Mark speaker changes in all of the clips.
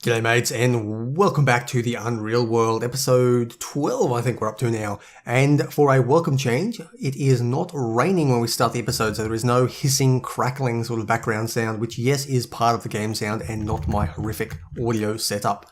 Speaker 1: G'day mates, and welcome back to the Unreal World, episode 12 I think we're up to now. And for a welcome change, it is not raining when we start the episode, so there is no hissing, crackling sort of background sound, which yes is part of the game sound and not my horrific audio setup.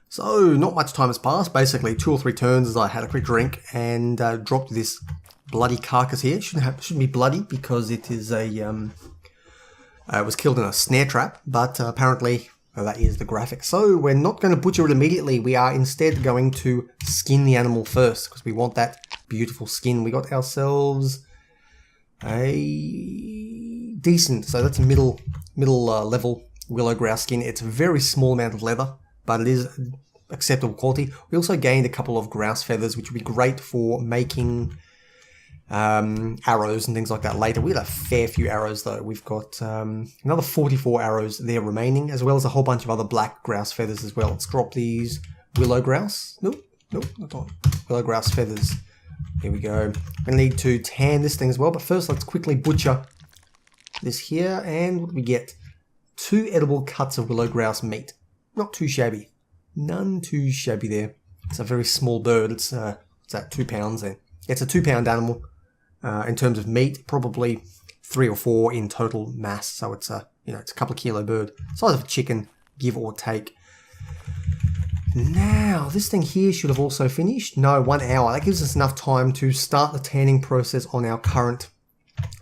Speaker 1: So not much time has passed, basically 2 or 3 turns as I had a quick drink and dropped this bloody carcass here. Shouldn't be bloody because it is a it was killed in a snare trap, but apparently well, that is the graphic. So we're not going to butcher it immediately. We are instead going to skin the animal first because we want that beautiful skin. We got ourselves a decent, so that's a middle level willow grouse skin. It's a very small amount of leather, but it is acceptable quality. We also gained a couple of grouse feathers, which would be great for making arrows and things like that later. We had a fair few arrows though. We've got another 44 arrows there remaining, as well as a whole bunch of other black grouse feathers as well. Let's drop these willow grouse. Nope, not willow grouse feathers. Here we go. I'm gonna need to tan this thing as well, but first let's quickly butcher this here. And what do we get? 2 edible cuts of willow grouse meat. Not too shabby. None too shabby there. It's a very small bird. It's what's that, 2 pounds then? It's a 2-pound animal. In terms of meat, probably 3 or 4 in total mass. So it's a, it's a couple of kilo bird, size of a chicken, give or take. Now, this thing here should have also finished. No, 1 hour. That gives us enough time to start the tanning process on our current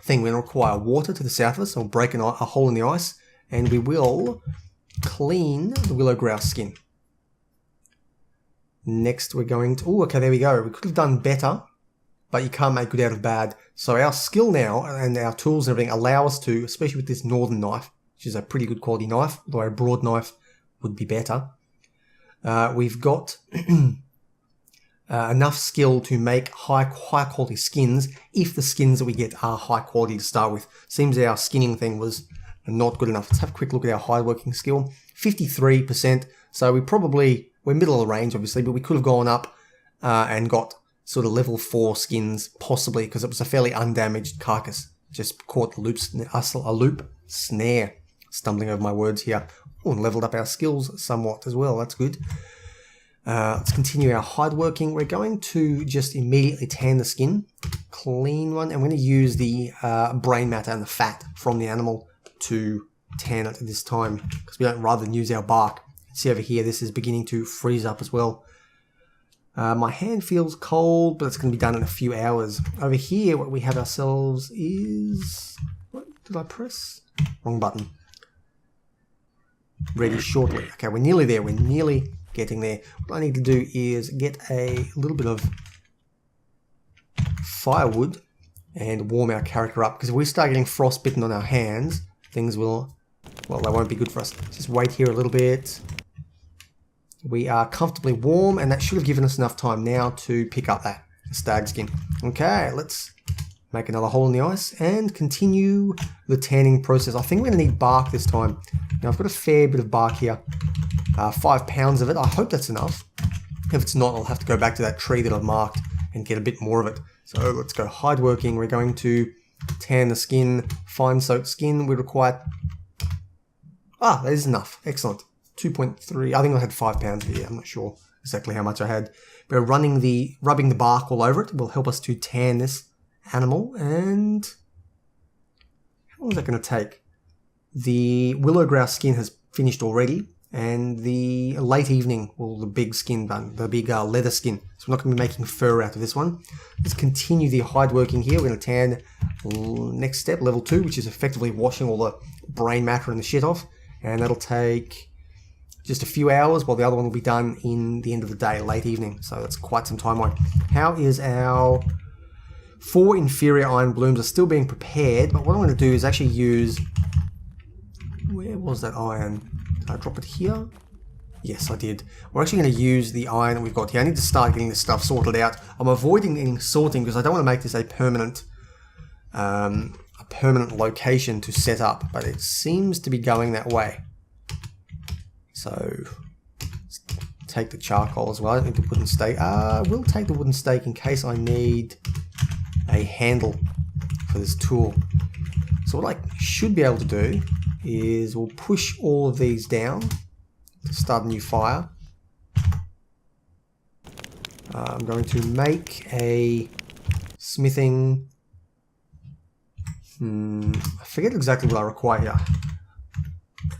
Speaker 1: thing. We're going to require water to the south of us, so we'll break a hole in the ice, and we will clean the willow grouse skin. Next, we're going to... Oh, okay, there we go. We could have done better, but you can't make good out of bad. So our skill now and our tools and everything allow us to, especially with this northern knife, which is a pretty good quality knife, although a broad knife would be better. We've got enough skill to make high quality skins if the skins that we get are high quality to start with. Seems our skinning thing was not good enough. Let's have a quick look at our hardworking skill. 53%. So we're middle of the range obviously, but we could have gone up and got sort of level 4 skins, possibly, because it was a fairly undamaged carcass. Just caught the loop snare. Stumbling over my words here. Oh, and leveled up our skills somewhat as well. That's good. Let's continue our hide working. We're going to just immediately tan the skin. Clean one. And we're going to use the brain matter and the fat from the animal to tan it at this time, because we don't rather than use our bark. See over here, this is beginning to freeze up as well. My hand feels cold, but it's going to be done in a few hours. Over here, what we have ourselves is... What did I press? Wrong button. Ready shortly. Okay, we're nearly there. We're nearly getting there. What I need to do is get a little bit of firewood and warm our character up, because if we start getting frostbitten on our hands, things will... Well, they won't be good for us. Just wait here a little bit. We are comfortably warm, and that should have given us enough time now to pick up that stag skin. Okay, let's make another hole in the ice and continue the tanning process. I think we're going to need bark this time. Now, I've got a fair bit of bark here. 5 pounds of it. I hope that's enough. If it's not, I'll have to go back to that tree that I've marked and get a bit more of it. So let's go hide working. We're going to tan the skin, fine soaked skin. We require... that is enough. Excellent. 2.3. I think I had 5 pounds here. I'm not sure exactly how much I had. But rubbing the bark all over it will help us to tan this animal. And how long is that going to take? The willow grouse skin has finished already, and the late evening will the big skin done, the big leather skin. So we're not going to be making fur out of this one. Let's continue the hide working here. We're going to tan next step, level 2, which is effectively washing all the brain matter and the shit off. And that'll take just a few hours, while the other one will be done in the end of the day, late evening. So that's quite some time away. How is our 4 inferior iron blooms are still being prepared, but what I'm going to do is actually use... Where was that iron? Did I drop it here? Yes, I did. We're actually going to use the iron that we've got here. I need to start getting this stuff sorted out. I'm avoiding sorting because I don't want to make this a permanent location to set up, but it seems to be going that way. So let's take the charcoal as well. I don't need the wooden stake. We'll take the wooden stake in case I need a handle for this tool. So what I should be able to do is we'll push all of these down to start a new fire. I'm going to make a smithing... I forget exactly what I require here.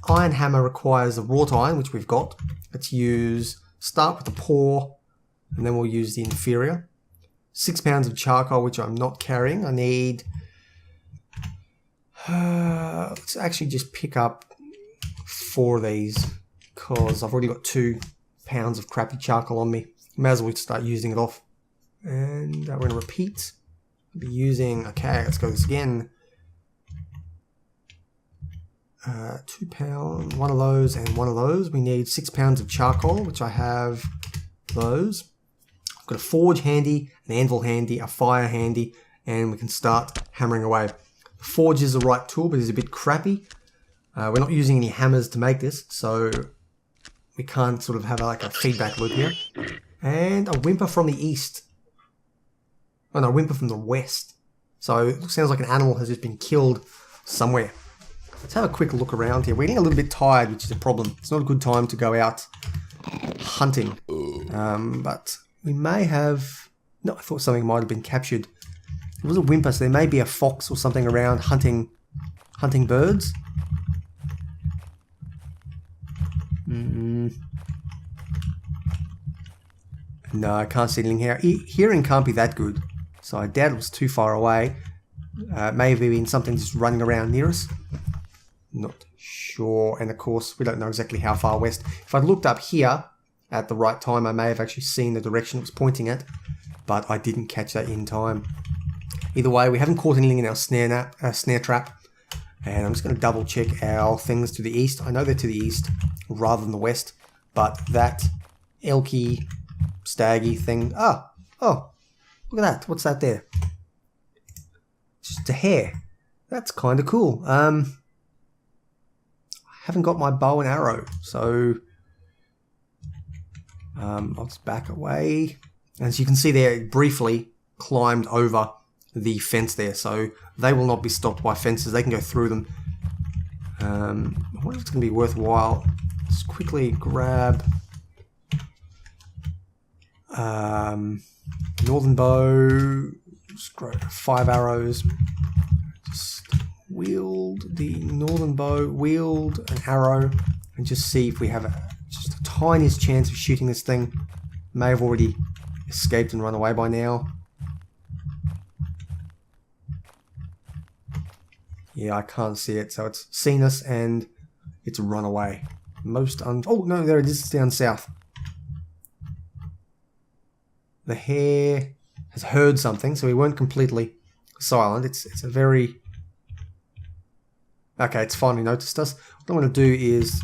Speaker 1: Iron hammer requires a wrought iron, which we've got. Let's start with the poor, and then we'll use the inferior. 6 pounds of charcoal, which I'm not carrying. I need... let's actually just pick up 4 of these, because I've already got 2 pounds of crappy charcoal on me. May as well start using it off. And we're going to repeat. I'll be using... Okay, let's go this again. 2 pounds, 1 of those and 1 of those. We need 6 pounds of charcoal, which I have those. I've got a forge handy, an anvil handy, a fire handy, and we can start hammering away. The forge is the right tool, but it's a bit crappy. We're not using any hammers to make this, so we can't sort of have like a feedback loop here. And a whimper from the east. Oh no, a whimper from the west. So it sounds like an animal has just been killed somewhere. Let's have a quick look around here. We're getting a little bit tired, which is a problem. It's not a good time to go out hunting. But we may have... No, I thought something might have been captured. It was a whimper, so there may be a fox or something around hunting birds. No, I can't see anything here. Hearing can't be that good, so I doubt it was too far away. Maybe been something just running around near us. Not sure, and of course we don't know exactly how far west. If I'd looked up here at the right time, I may have actually seen the direction it was pointing at, but I didn't catch that in time. Either way, we haven't caught anything in our snare trap, and I'm just going to double check our things to the east. I know they're to the east rather than the west, but that elky, staggy thing... Oh, look at that. What's that there? It's just a hare. That's kind of cool. I haven't got my bow and arrow, so I'll just back away. As you can see there, it briefly climbed over the fence there, so they will not be stopped by fences. They can go through them. I wonder if it's going to be worthwhile. Just quickly grab northern bow, just grab 5 arrows. Just wield the northern bow, wield an arrow, and just see if we have just the tiniest chance of shooting this thing. May have already escaped and run away by now. Yeah, I can't see it, so it's seen us and it's run away. Oh no, there it is, it's down south. The hare has heard something, so we weren't completely silent. It's a very... Okay, it's finally noticed us. What I'm going to do is...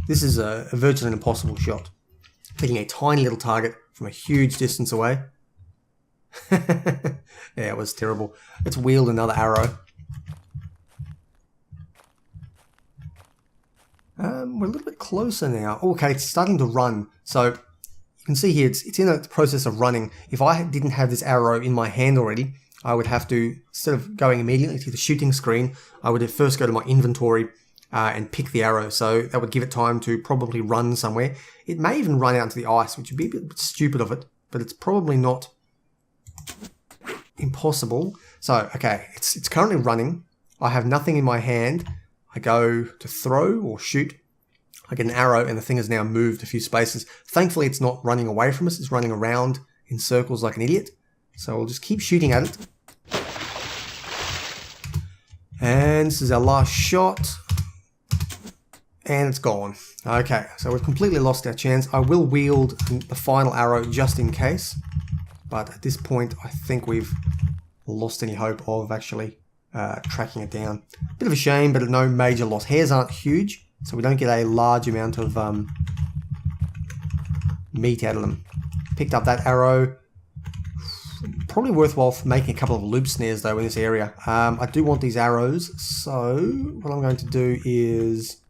Speaker 1: This is a virtually impossible shot. Hitting a tiny little target from a huge distance away. Yeah, it was terrible. Let's wield another arrow. We're a little bit closer now. Okay, it's starting to run. So you can see here, it's in the process of running. If I didn't have this arrow in my hand already, I would have to, instead of going immediately to the shooting screen, I would first go to my inventory and pick the arrow. So that would give it time to probably run somewhere. It may even run out into the ice, which would be a bit stupid of it, but it's probably not impossible. So, okay, it's currently running. I have nothing in my hand. I go to throw or shoot. I get an arrow and the thing has now moved a few spaces. Thankfully, it's not running away from us. It's running around in circles like an idiot. So we'll just keep shooting at it. And this is our last shot. And it's gone. Okay, so we've completely lost our chance. I will wield the final arrow just in case. But at this point, I think we've lost any hope of actually tracking it down. Bit of a shame, but no major loss. Hares aren't huge, so we don't get a large amount of meat out of them. Picked up that arrow. Probably worthwhile for making a couple of loop snares though in this area. I do want these arrows, so what I'm going to do is...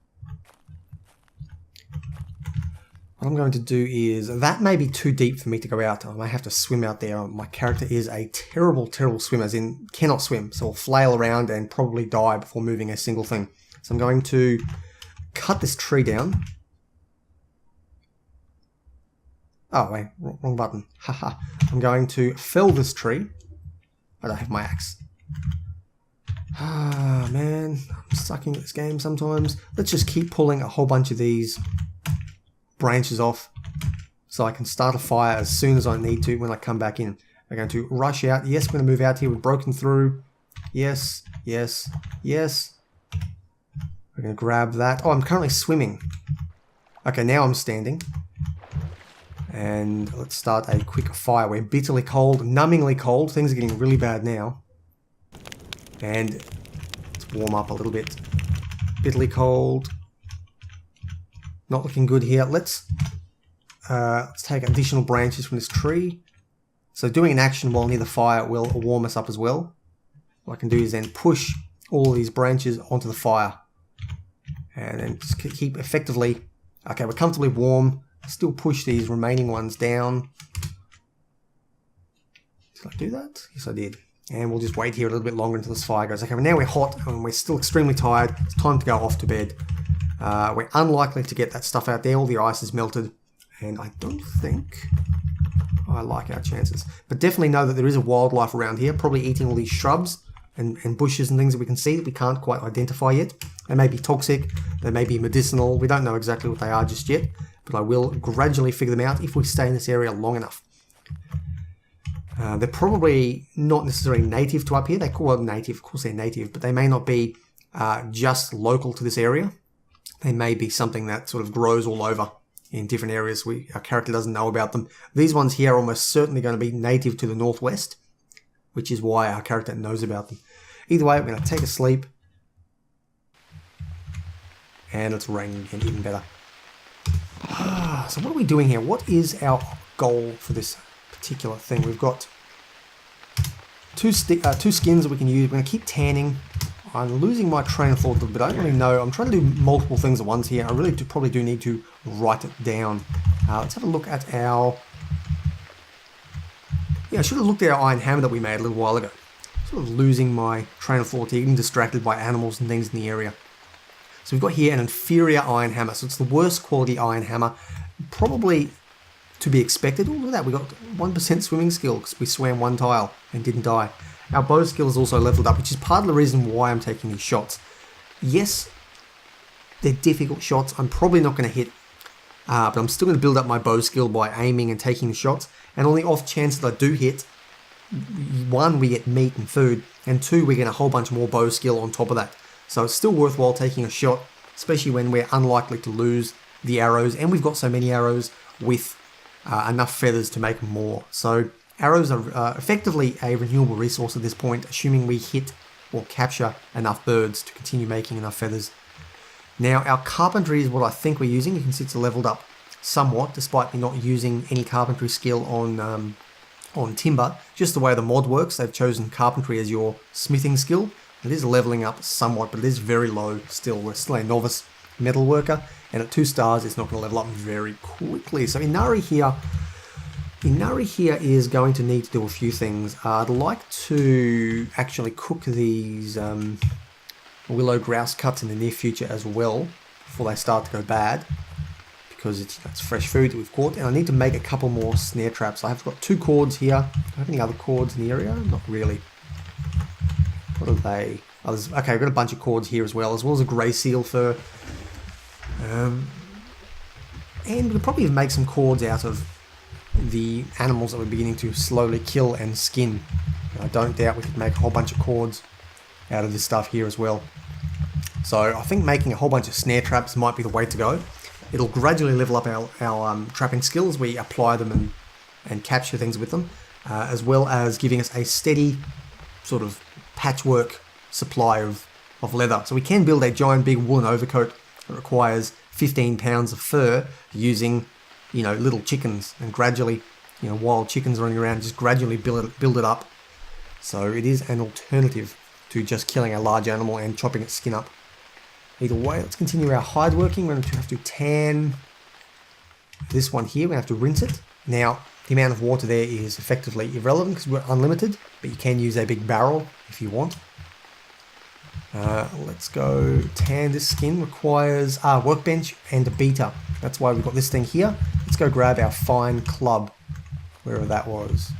Speaker 1: that may be too deep for me to go out. I may have to swim out there. My character is a terrible, terrible swimmer, as in cannot swim. So I'll flail around and probably die before moving a single thing. So I'm going to cut this tree down. Oh, wait, wrong button. Haha. I'm going to fell this tree. I don't have my axe. Ah, man. I'm sucking at this game sometimes. Let's just keep pulling a whole bunch of these branches off so I can start a fire as soon as I need to when I come back in. We're going to rush out. Yes, we're going to move out here. We've broken through. Yes, yes, yes. We're going to grab that. Oh, I'm currently swimming. Okay, now I'm standing. And let's start a quick fire. We're bitterly cold, numbingly cold. Things are getting really bad now. And let's warm up a little bit. Bitterly cold. Not looking good here. Let's take additional branches from this tree. So doing an action while near the fire will warm us up as well. What I can do is then push all these branches onto the fire. And then just keep effectively... Okay, we're comfortably warm. Still push these remaining ones down. Did I do that? Yes, I did. And we'll just wait here a little bit longer until this fire goes. Okay, well now we're hot and we're still extremely tired. It's time to go off to bed. We're unlikely to get that stuff out there. All the ice is melted. And I don't think I like our chances. But definitely know that there is a wildlife around here, probably eating all these shrubs and bushes and things that we can see that we can't quite identify yet. They may be toxic, they may be medicinal. We don't know exactly what they are just yet. But I will gradually figure them out if we stay in this area long enough. They're probably not necessarily native to up here. They call them native, of course they're native, but they may not be just local to this area. They may be something that sort of grows all over in different areas. Our character doesn't know about them. These ones here are almost certainly going to be native to the northwest, which is why our character knows about them. Either way, we're going to take a sleep. And it's raining again, even better. So what are we doing here? What is our goal for this particular thing? We've got two skins that we can use. We're going to keep tanning. I'm losing my train of thought a little bit. I don't really know. I'm trying to do multiple things at once here. I really probably do need to write it down. Let's have a look at our... Yeah, I should have looked at our iron hammer that we made a little while ago. Sort of losing my train of thought here, getting distracted by animals and things in the area. So we've got here an inferior iron hammer. So it's the worst quality iron hammer. Probably to be expected. Oh, look at that. We got 1% swimming skill because we swam one tile and didn't die. Our bow skill is also leveled up, which is part of the reason why I'm taking these shots. Yes, they're difficult shots. I'm probably not going to hit, but I'm still going to build up my bow skill by aiming and taking the shots. And on the off chance that I do hit, one, we get meat and food, and two, we get a whole bunch more bow skill on top of that. So it's still worthwhile taking a shot, especially when we're unlikely to lose the arrows, and we've got so many arrows with enough feathers to make more. So arrows are effectively a renewable resource at this point, assuming we hit or capture enough birds to continue making enough feathers. Now our carpentry is what I think we're using. You can see it's leveled up somewhat, despite me not using any carpentry skill on timber. Just the way the mod works, they've chosen carpentry as your smithing skill. It is leveling up somewhat, but it is very low still. We're still a novice metal worker, and at 2 stars it's not going to level up very quickly. So Inari here is going to need to do a few things. I'd like to actually cook these willow grouse cuts in the near future as well, before they start to go bad, because it's fresh food that we've caught. And I need to make a couple more snare traps. I've got 2 cords here. Do I have any other cords in the area? Not really. What are they? Oh, okay, I've got a bunch of cords here as well as a grey seal fur. And we could probably make some cords out of the animals that we're beginning to slowly kill and skin. I don't doubt we could make a whole bunch of cords out of this stuff here as well. So I think making a whole bunch of snare traps might be the way to go. It'll gradually level up our trapping skills. We apply them and capture things with them, as well as giving us a steady sort of patchwork supply of leather. So we can build a giant big woolen overcoat that requires 15 pounds of fur using, little chickens, and gradually, wild chickens running around, just gradually build it up. So it is an alternative to just killing a large animal and chopping its skin up. Either way, let's continue our hide working. We're going to have to tan this one here. We're going to have to rinse it. Now, the amount of water there is effectively irrelevant because we're unlimited, but you can use a big barrel if you want. Let's go tan. This skin requires a workbench and a beater. That's why we've got this thing here. It's go grab our fine club, wherever that was.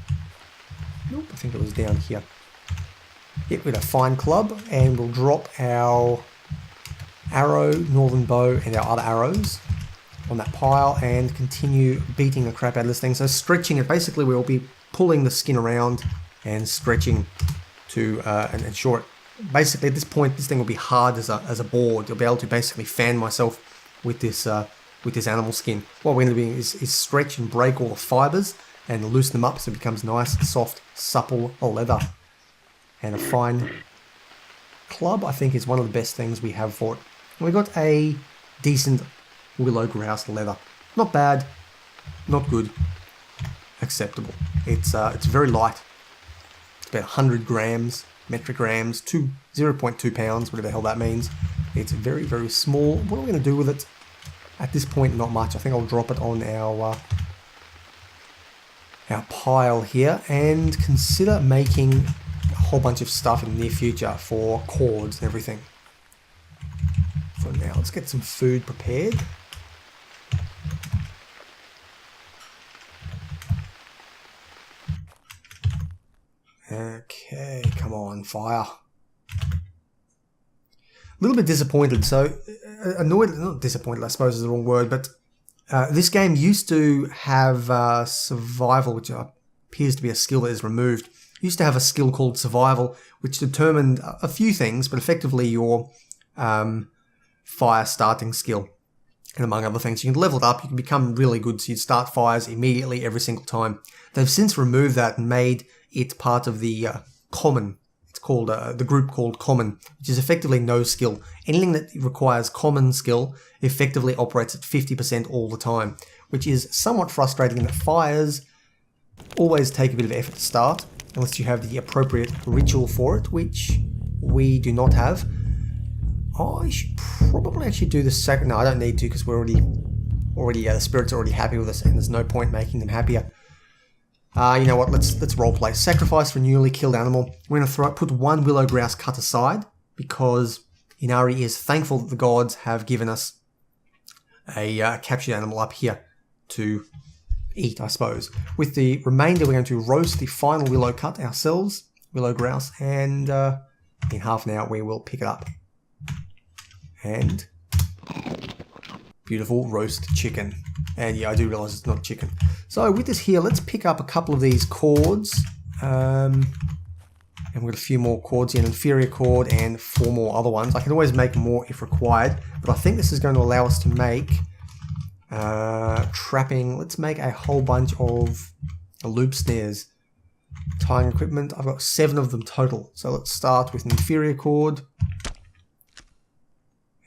Speaker 1: Nope, I think it was down here. Yep, with a fine club, and we'll drop our arrow, northern bow, and our other arrows on that pile and continue beating the crap out of this thing. So stretching it, basically we'll be pulling the skin around and stretching to and ensure it. Basically at this point this thing will be hard as a board. You'll be able to basically fan myself with this animal skin. What we're going to do is stretch and break all the fibers and loosen them up so it becomes nice, soft, supple leather. And a fine club, I think, is one of the best things we have for it. And we got a decent willow grouse leather. Not bad, not good, acceptable. It's very light. It's about 100 grams, metric grams, 0.2 pounds, whatever the hell that means. It's very, very small. What are we going to do with it? At this point, not much. I think I'll drop it on our pile here and consider making a whole bunch of stuff in the near future for cords and everything. For now, let's get some food prepared. Okay, come on, fire. A little bit disappointed, so annoyed, not disappointed I suppose is the wrong word, but this game used to have survival, which appears to be a skill that is removed. It used to have a skill called survival, which determined a few things, but effectively your fire starting skill. And among other things, you can level it up, you can become really good, so you'd start fires immediately every single time. They've since removed that and made it part of the common. It's called the group called common, which is effectively no skill. Anything that requires common skill effectively operates at 50% all the time, which is somewhat frustrating in that fires always take a bit of effort to start, unless you have the appropriate ritual for it, which we do not have. I should probably actually do the second. No, I don't need to because we're already the spirits are already happy with us, and there's no point making them happier. You know what? Let's roleplay. Sacrifice for newly killed animal. We're going to put one willow grouse cut aside because Inari is thankful that the gods have given us a captured animal up here to eat, I suppose. With the remainder, we're going to roast the final willow cut ourselves, willow grouse, and in half an hour we will pick it up. And beautiful roast chicken. And yeah, I do realise it's not chicken. So with this here, let's pick up a couple of these cords. And we've got a few more cords here, an inferior cord and 4 more other ones. I can always make more if required, but I think this is going to allow us to make trapping. Let's make a whole bunch of loop snares. Tying equipment, I've got 7 of them total. So let's start with an inferior cord.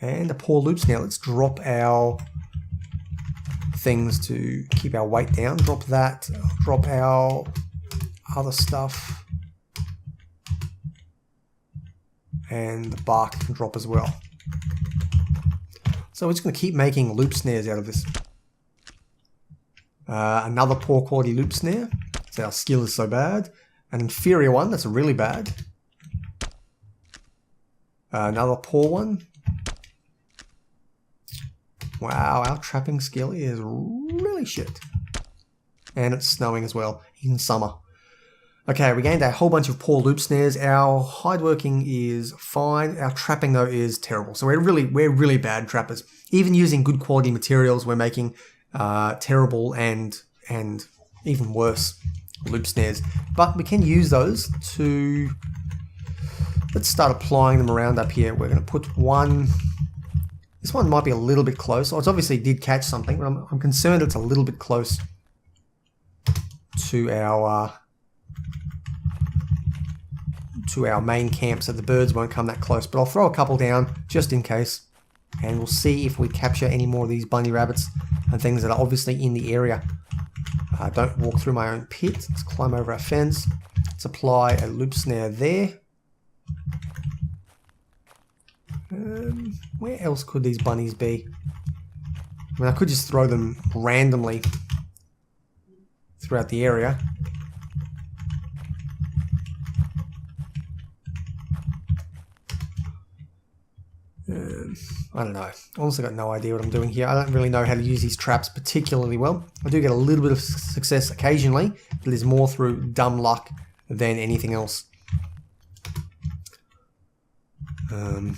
Speaker 1: And a poor loop snare. Let's drop our things to keep our weight down. Drop that. Drop our other stuff. And the bark can drop as well. So we're just going to keep making loop snares out of this. Another poor quality loop snare. So our skill is so bad. An inferior one. That's really bad. Another poor one. Wow, our trapping skill is really shit. And it's snowing as well, in summer. Okay, we gained a whole bunch of poor loop snares. Our hide working is fine. Our trapping, though, is terrible. So we're really bad trappers. Even using good quality materials, we're making terrible and even worse loop snares. But we can use those to... Let's start applying them around up here. We're going to put one... This one might be a little bit close. Oh, it obviously did catch something, but I'm concerned it's a little bit close to our main camp, so the birds won't come that close. But I'll throw a couple down just in case, and we'll see if we capture any more of these bunny rabbits and things that are obviously in the area. Don't walk through my own pit. Let's climb over our fence. Let's apply a loop snare there. Where else could these bunnies be? I mean, I could just throw them randomly throughout the area. I don't know. Honestly got no idea what I'm doing here. I don't really know how to use these traps particularly well. I do get a little bit of success occasionally, but it is more through dumb luck than anything else. The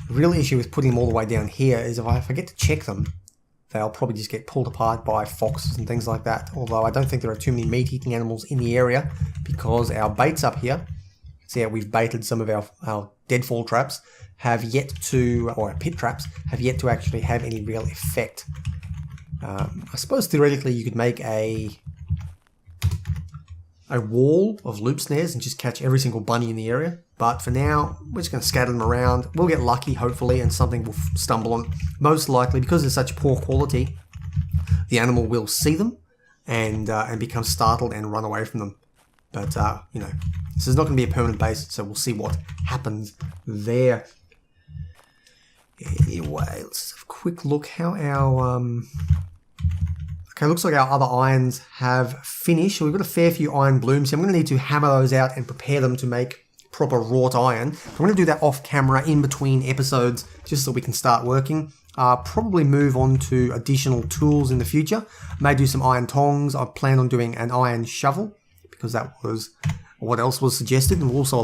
Speaker 1: real issue with putting them all the way down here is if I forget to check them, they'll probably just get pulled apart by foxes and things like that. Although I don't think there are too many meat-eating animals in the area because our baits up here, see how we've baited some of our deadfall traps, have yet to, or our pit traps, have yet to actually have any real effect. I suppose theoretically you could make a wall of loop snares and just catch every single bunny in the area. But for now, we're just going to scatter them around. We'll get lucky, hopefully, and something will stumble on. Most likely, because they're such poor quality, the animal will see them and become startled and run away from them. But, you know, this is not going to be a permanent base, so we'll see what happens there. Anyway, let's have a quick look how our... Okay, looks like our other irons have finished. So we've got a fair few iron blooms. So I'm going to need to hammer those out and prepare them to make proper wrought iron. I'm going to do that off camera in between episodes just so we can start working. Probably move on to additional tools in the future. May do some iron tongs. I plan on doing an iron shovel because that was what else was suggested, and will also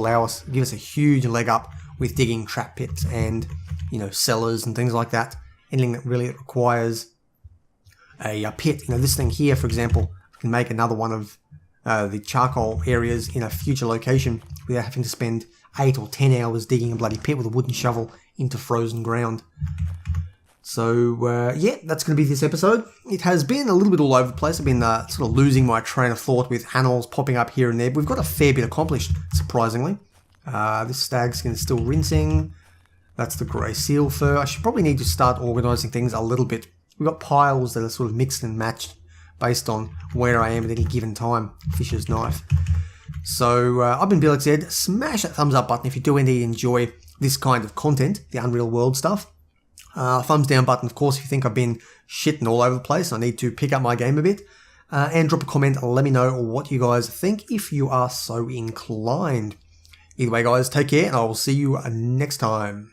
Speaker 1: give us a huge leg up with digging trap pits and, you know, cellars and things like that. Anything that really requires a pit. You know, this thing here, for example, I can make another one of the charcoal areas in a future location without having to spend 8 or 10 hours digging a bloody pit with a wooden shovel into frozen ground. So, yeah, that's going to be this episode. It has been a little bit all over the place. I've been sort of losing my train of thought with animals popping up here and there. But we've got a fair bit accomplished, surprisingly. This stag skin is still rinsing. That's the grey seal fur. I should probably need to start organising things a little bit. We've got piles that are sort of mixed and matched based on where I am at any given time. Fisher's knife. So, I've been Blxz. Smash that thumbs up button if you do indeed enjoy this kind of content, the Unreal World stuff. Thumbs down button, of course, if you think I've been shitting all over the place. I need to pick up my game a bit. And drop a comment and let me know what you guys think if you are so inclined. Either way, guys, take care and I will see you next time.